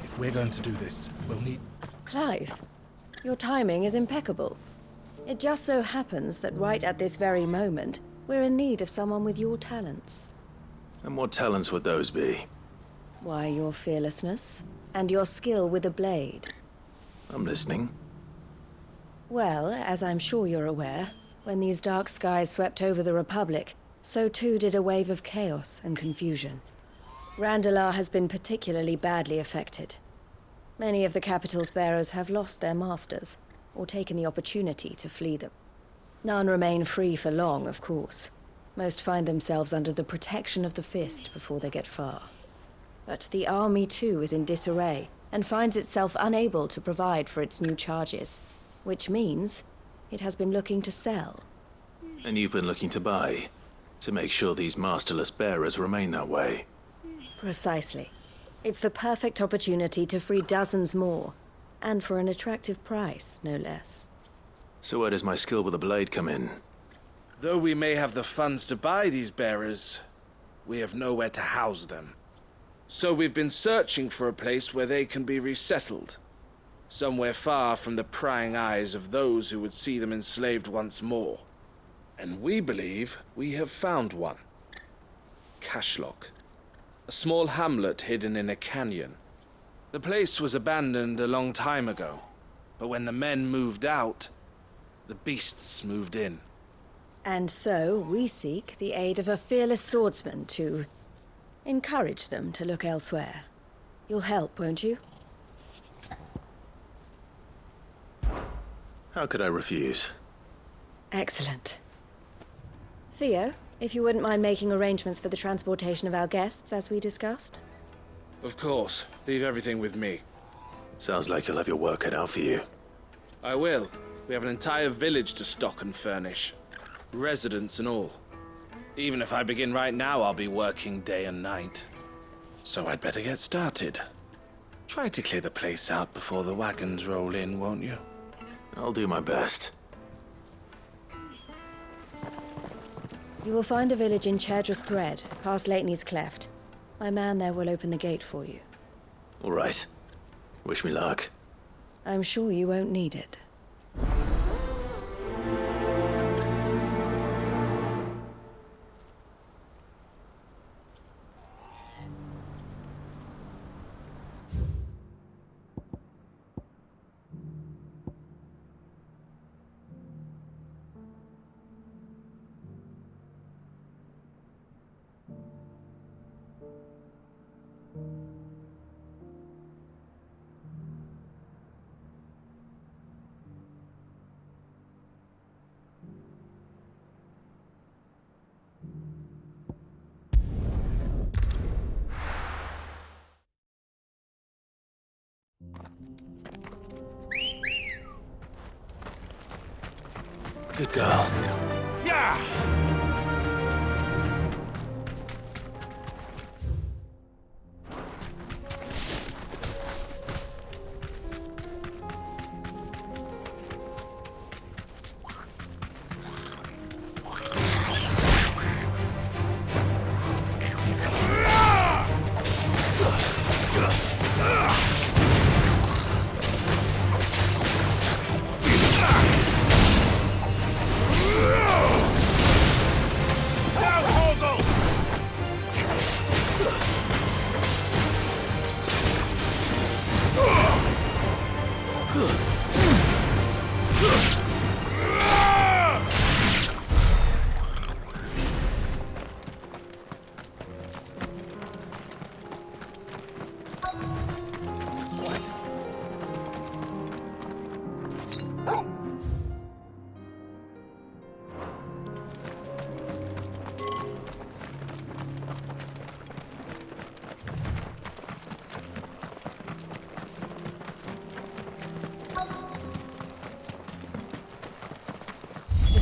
If we're going to do this, we'll need... Clive, your timing is impeccable. It just so happens that right at this very moment, we're in need of someone with your talents. And what talents would those be? Why, your fearlessness, and your skill with a blade. I'm listening. Well, as I'm sure you're aware, when these dark skies swept over the Republic, so too did a wave of chaos and confusion. Randalar has been particularly badly affected. Many of the capital's bearers have lost their masters, or taken the opportunity to flee them. None remain free for long, of course. Most find themselves under the protection of the Fist before they get far. But the army too is in disarray, and finds itself unable to provide for its new charges. Which means it has been looking to sell. And you've been looking to buy, to make sure these masterless bearers remain that way. Precisely. It's the perfect opportunity to free dozens more, and for an attractive price, no less. So where does my skill with a blade come in? Though we may have the funds to buy these bearers, we have nowhere to house them. So we've been searching for a place where they can be resettled. Somewhere far from the prying eyes of those who would see them enslaved once more. And we believe we have found one. Cashlock. A small hamlet hidden in a canyon. The place was abandoned a long time ago, but when the men moved out, the beasts moved in. And so we seek the aid of a fearless swordsman to encourage them to look elsewhere. You'll help, won't you? How could I refuse? Excellent. Theo, if you wouldn't mind making arrangements for the transportation of our guests, as we discussed. Of course. Leave everything with me. Sounds like you'll have your work cut out for you. I will. We have an entire village to stock and furnish. Residents and all. Even if I begin right now, I'll be working day and night. So I'd better get started. Try to clear the place out before the wagons roll in, won't you? I'll do my best. You will find a village in Chairdra's Thread, past Lateney's Cleft. My man there will open the gate for you. All right. Wish me luck. I'm sure you won't need it. Good girl. Yeah!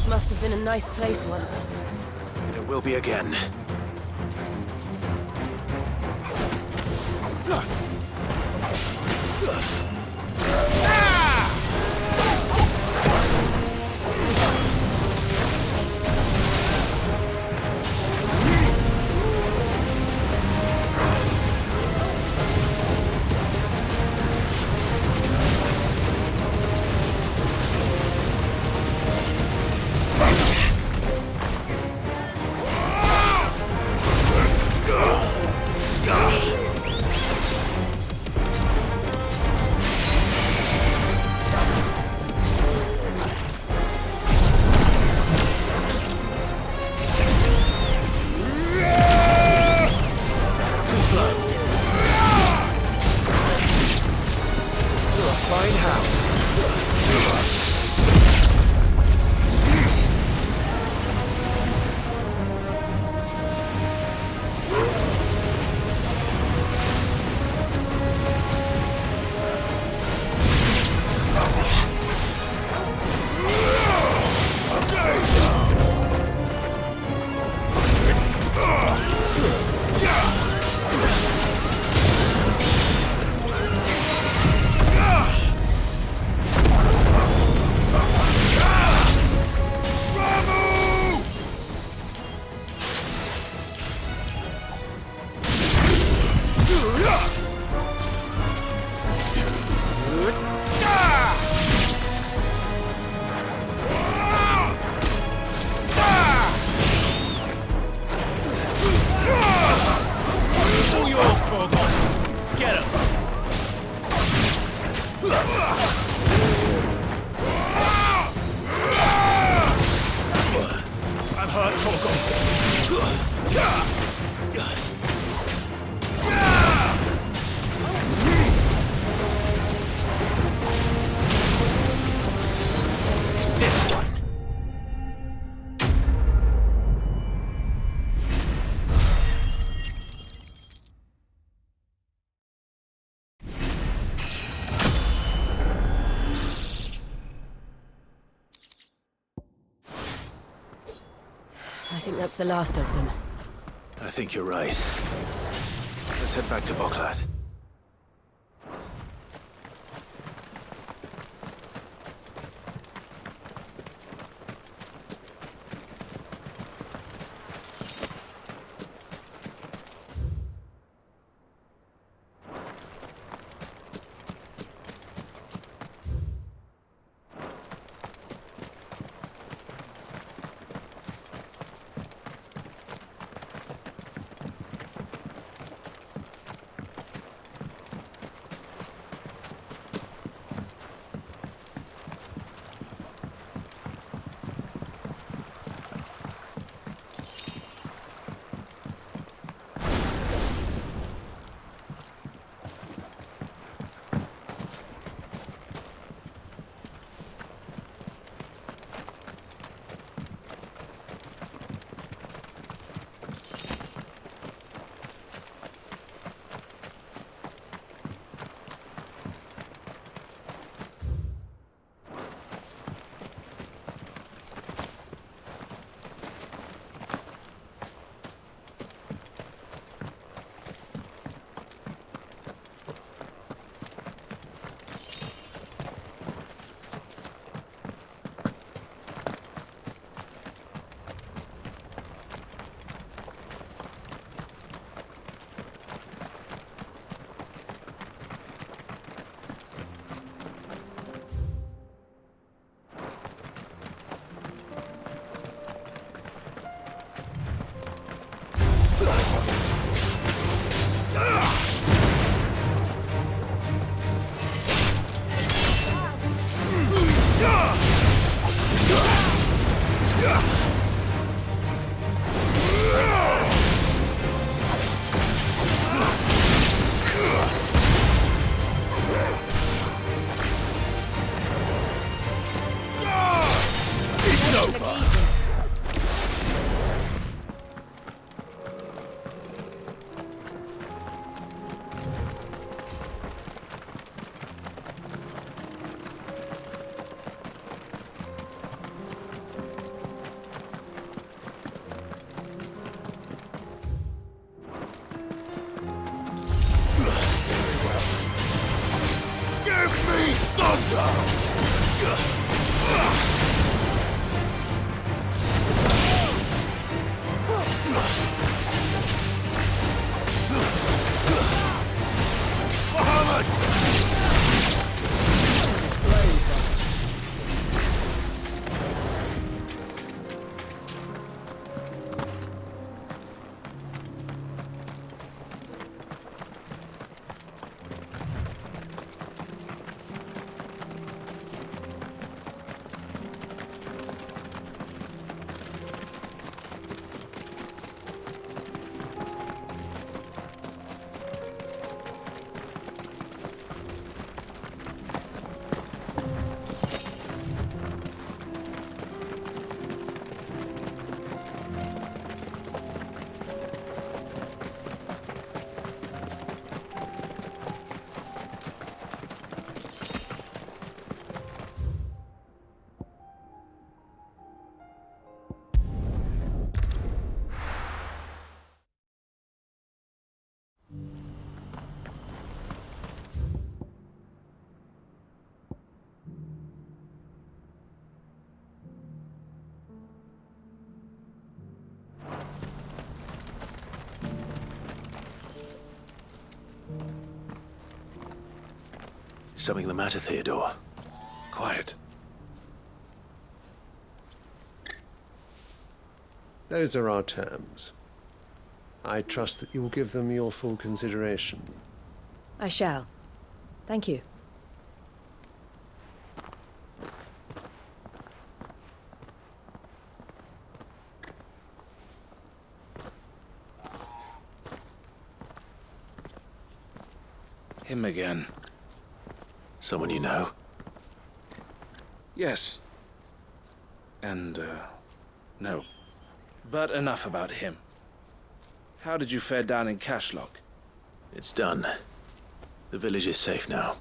Must have been a nice place once. And it will be again. think that's the last of them. I think you're right. Let's head back to Boklad. Something the matter, Theodore? Quiet. Those are our terms. I trust that you will give them your full consideration. I shall. Thank you. Him again. Someone you know? Yes. And, no. But enough about him. How did you fare down in Cashlock? It's done. The village is safe now.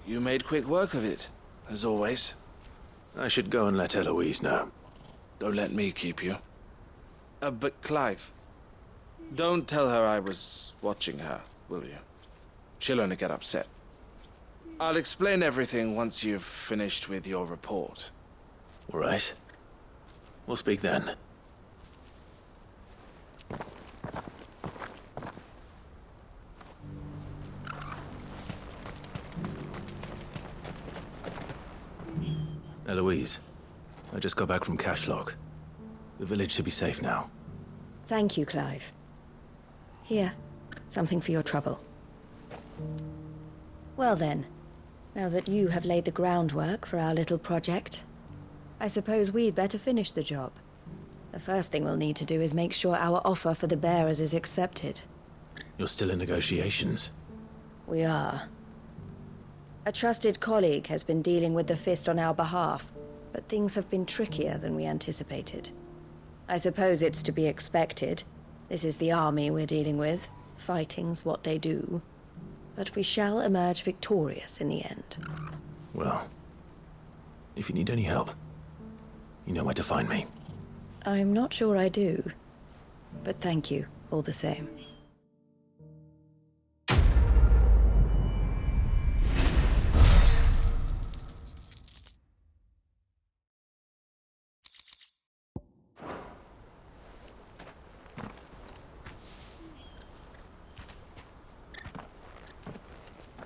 You made quick work of it, as always. I should go and let Eloise know. Don't let me keep you. But Clive, don't tell her I was watching her, will you? She'll only get upset. I'll explain everything once you've finished with your report. All right. We'll speak then. Eloise, I just got back from Cashlock. The village should be safe now. Thank you, Clive. Here, something for your trouble. Well then, now that you have laid the groundwork for our little project, I suppose we'd better finish the job. The first thing we'll need to do is make sure our offer for the bearers is accepted. You're still in negotiations? We are. A trusted colleague has been dealing with the Fist on our behalf, but things have been trickier than we anticipated. I suppose it's to be expected. This is the army we're dealing with. Fighting's what they do. But we shall emerge victorious in the end. Well, if you need any help, you know where to find me. I'm not sure I do. But thank you, all the same.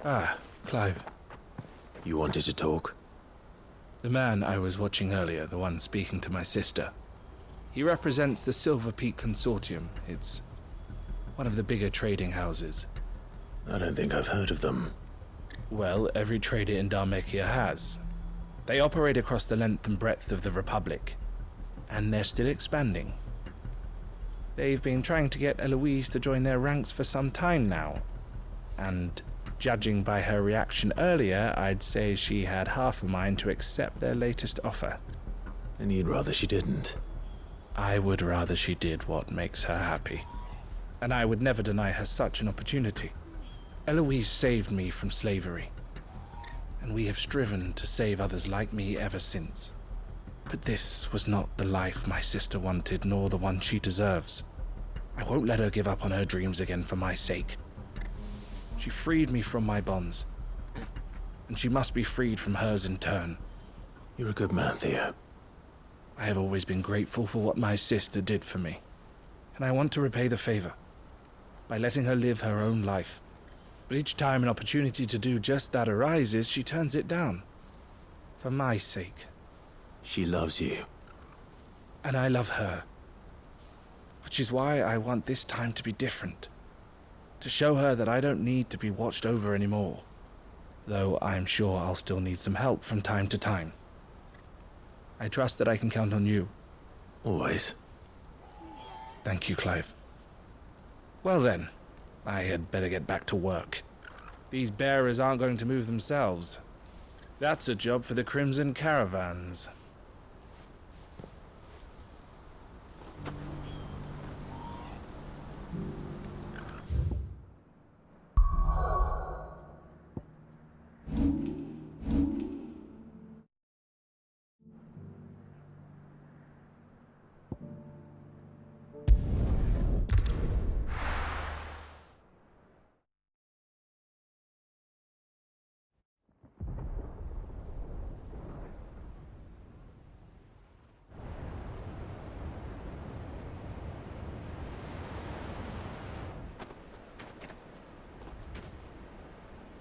Ah, Clive. You wanted to talk? The man I was watching earlier, the one speaking to my sister. He represents the Silver Peak Consortium. It's one of the bigger trading houses. I don't think I've heard of them. Well, every trader in Dharmekia has. They operate across the length and breadth of the Republic, and they're still expanding. They've been trying to get Eloise to join their ranks for some time now, and judging by her reaction earlier, I'd say she had half a mind to accept their latest offer. And you'd rather she didn't? I would rather she did what makes her happy. And I would never deny her such an opportunity. Eloise saved me from slavery, and we have striven to save others like me ever since. But this was not the life my sister wanted, nor the one she deserves. I won't let her give up on her dreams again for my sake. She freed me from my bonds, and she must be freed from hers in turn. You're a good man, Theo. I have always been grateful for what my sister did for me, and I want to repay the favor by letting her live her own life. But each time an opportunity to do just that arises, she turns it down. For my sake. She loves you. And I love her. Which is why I want this time to be different. To show her that I don't need to be watched over anymore. Though I'm sure I'll still need some help from time to time. I trust that I can count on you. Always. Thank you, Clive. Well then, I had better get back to work. These bearers aren't going to move themselves. That's a job for the Crimson Caravans.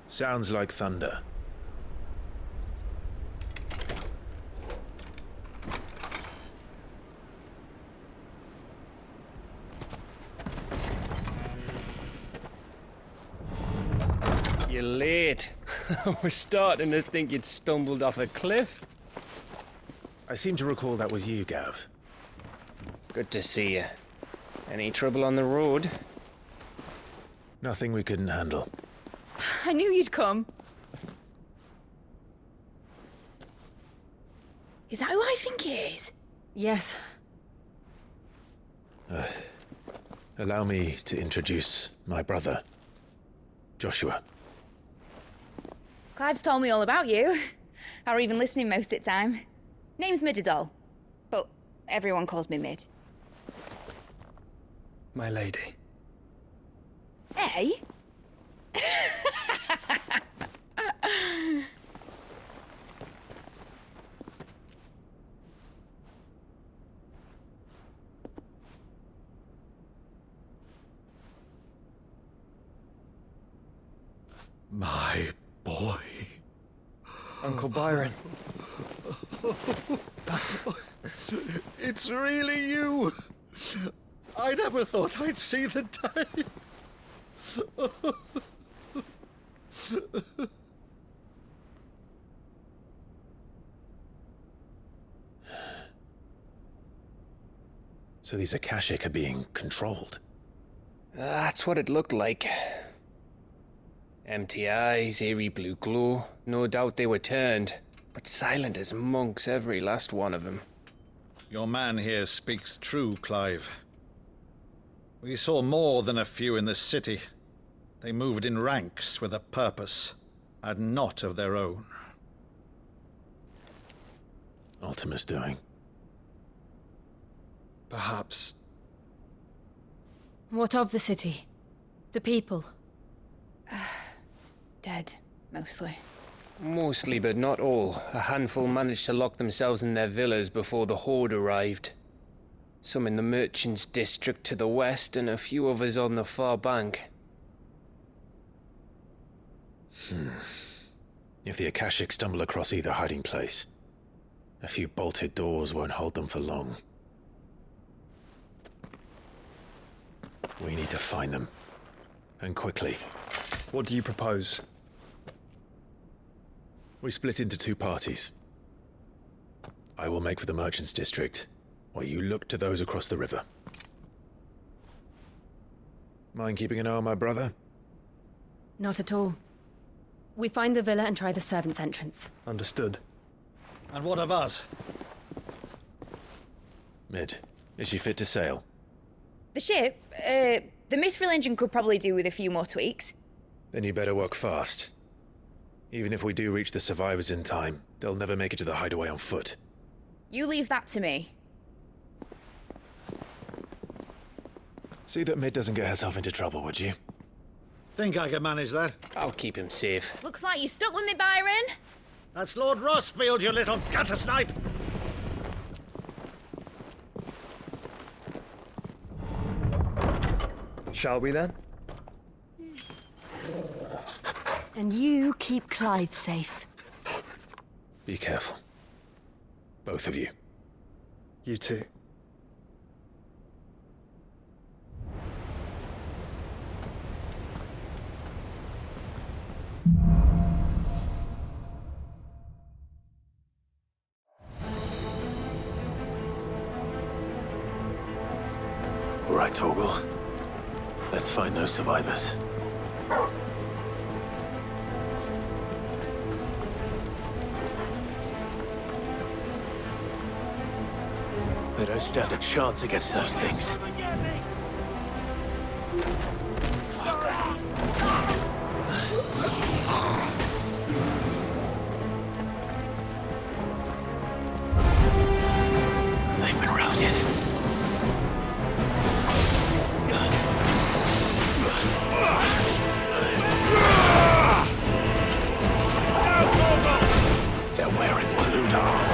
Sounds like thunder. You're late. I was starting to think you'd stumbled off a cliff. I seem to recall that was you, Gav. Good to see you. Any trouble on the road? Nothing we couldn't handle. I knew you'd come. Is that who I think it is? Yes. Allow me to introduce my brother, Joshua. Clive's told me all about you. Or even listening most of the time. Name's Mididol, but everyone calls me Mid. my lady. Eh? My boy. Uncle Byron. It's really you. I never thought I'd see the day. So these Akashic are being controlled. That's what it looked like. Empty eyes, eerie blue glow. No doubt they were turned, but silent as monks, every last one of them. Your man here speaks true, Clive. We saw more than a few in the city. They moved in ranks with a purpose, and not of their own. Ultima's doing. Perhaps. What of the city? The people? Dead, mostly. Mostly, but not all. A handful managed to lock themselves in their villas before the Horde arrived. Some in the Merchants' District to the west, and a few others on the far bank. If the Akashic stumble across either hiding place, a few bolted doors won't hold them for long. We need to find them. And quickly. What do you propose? We split into two parties. I will make for the Merchants' District, while you look to those across the river. Mind keeping an eye on my brother? Not at all. We find the villa and try the servants' entrance. Understood. And what of us? Mid, is she fit to sail? The ship, the Mithril engine could probably do with a few more tweaks. Then you better work fast. Even if we do reach the survivors in time, they'll never make it to the hideaway on foot. You leave that to me. See that Mid doesn't get herself into trouble, would you? Think I can manage that? I'll keep him safe. Looks like you stuck with me, Byron. That's Lord Rossfield, you little gutter snipe! Shall we then? And you keep Clive safe. Be careful. Both of you. You too. All right, Torgal. Let's find those survivors. They don't stand a chance against those things. They've been routed. They're wearing Waloot armor.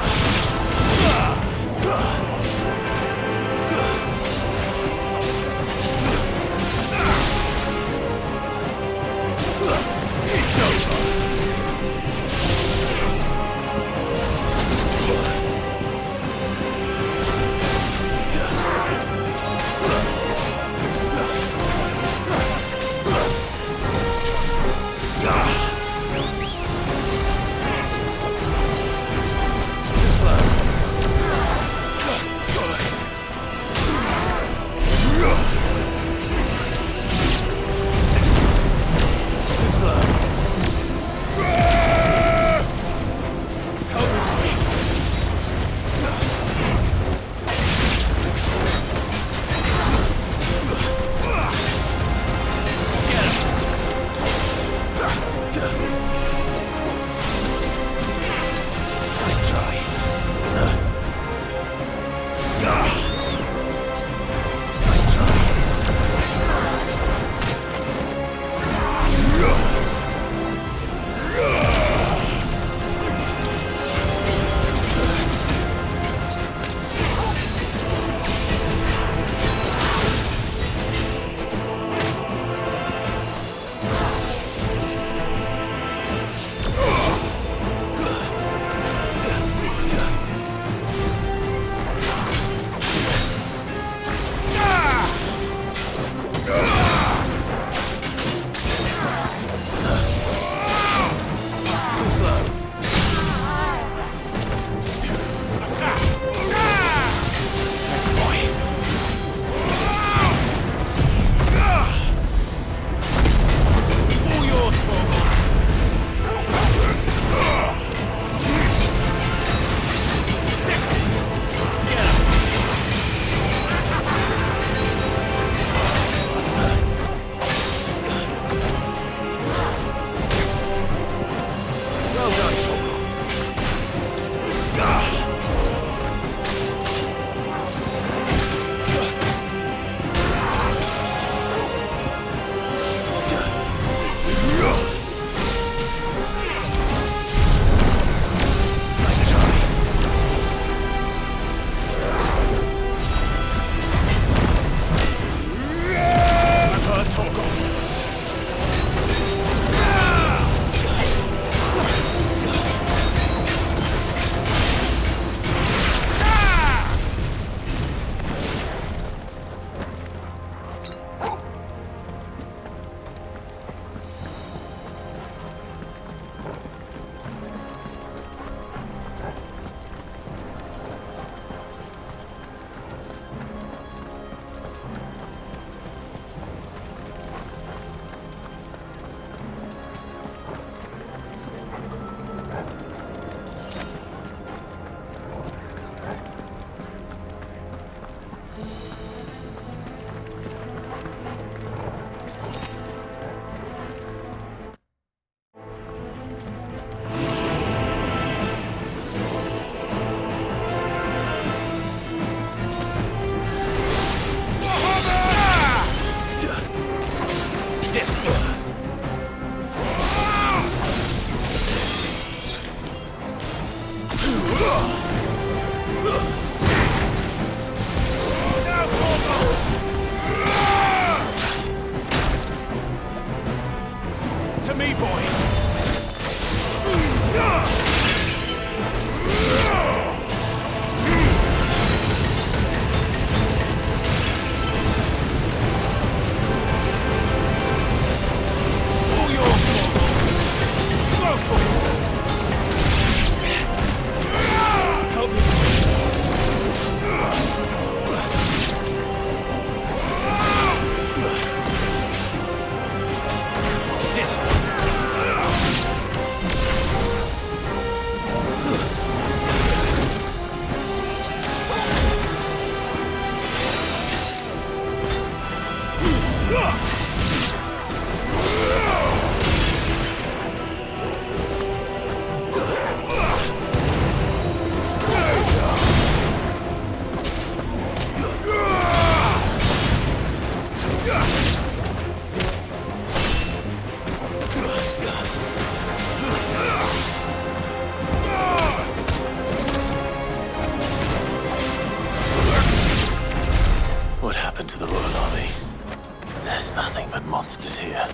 To me, boy! All yours, help me! This one. What happened to the Royal Army? There's nothing but monsters here.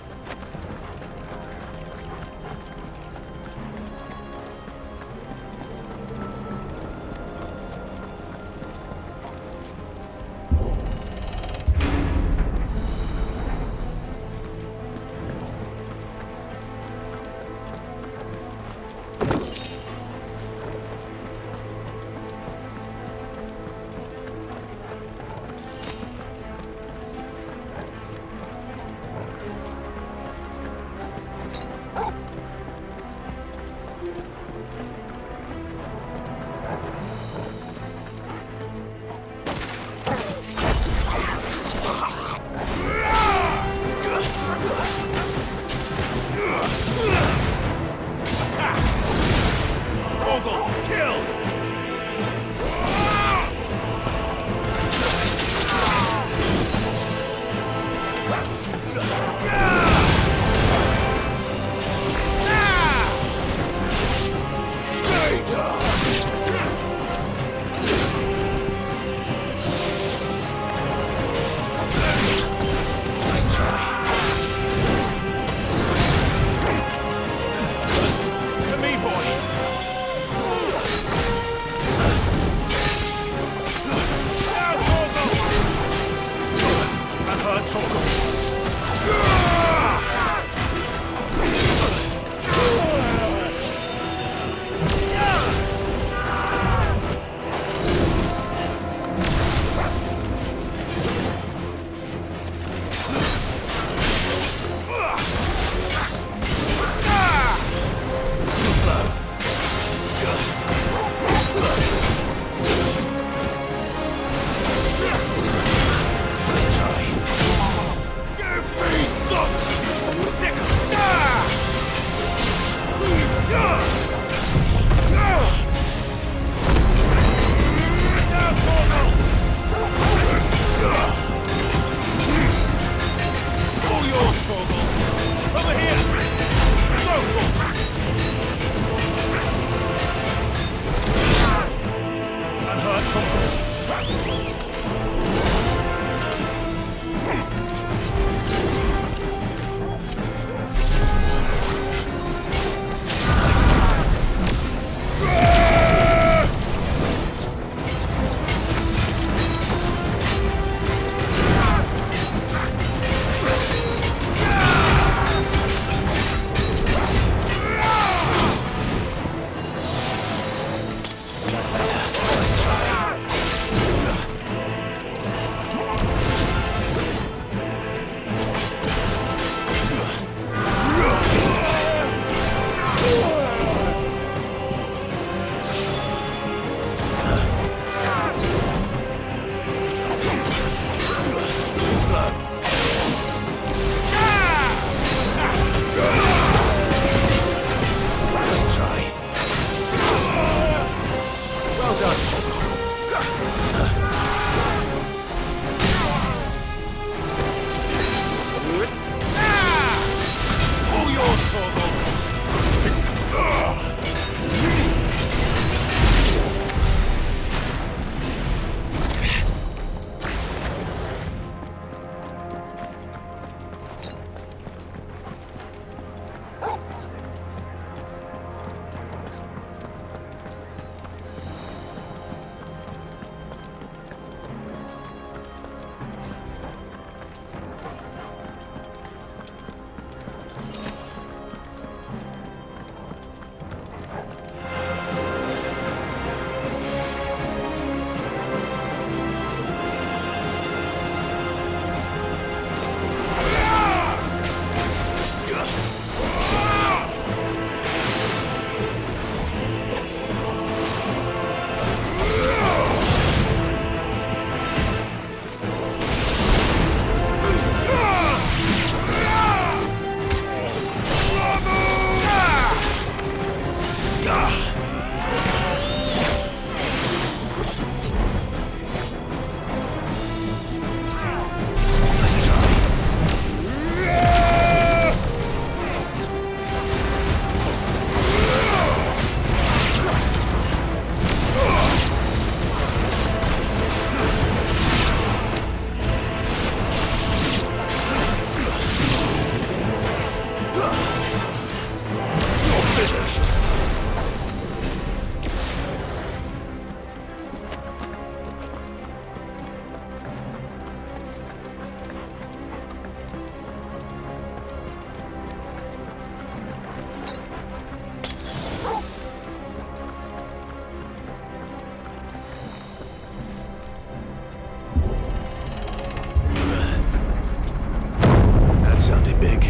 sounded big.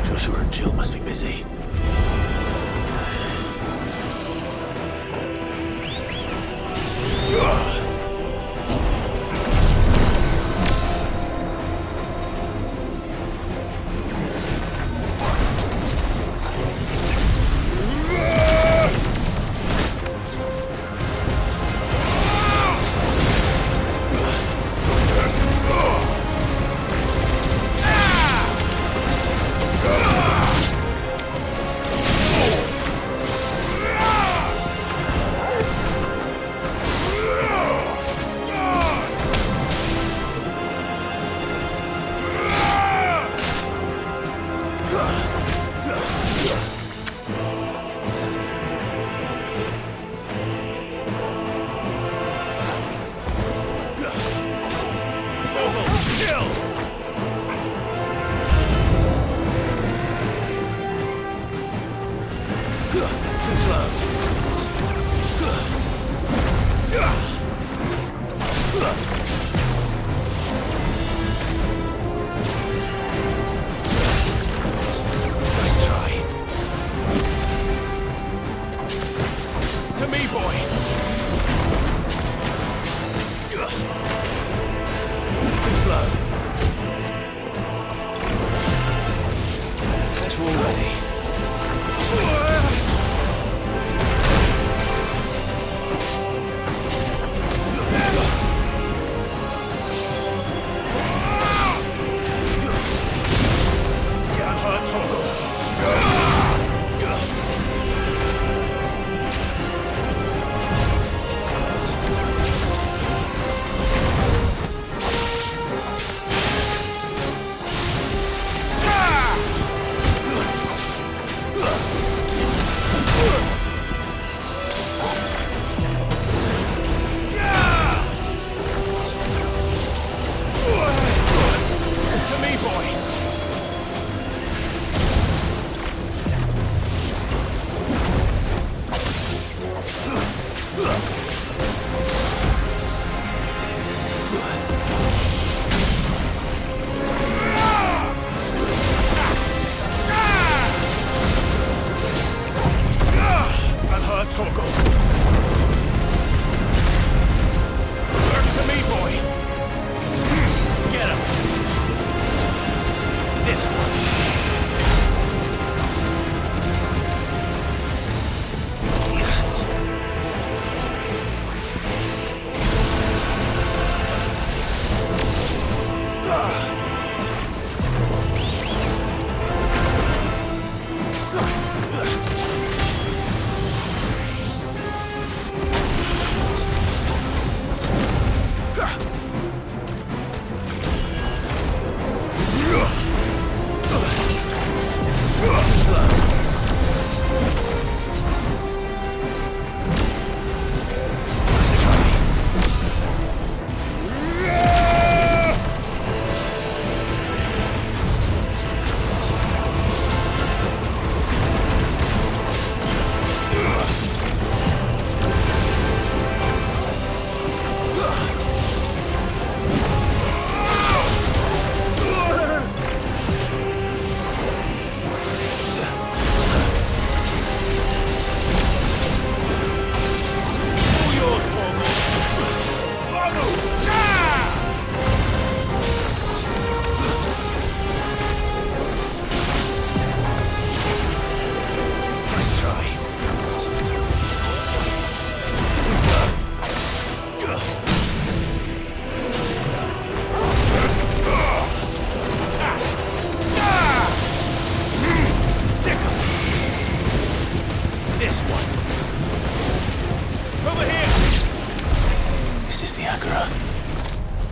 Joshua and Jill must be busy.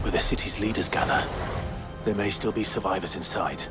Where the city's leaders gather. There may still be survivors inside.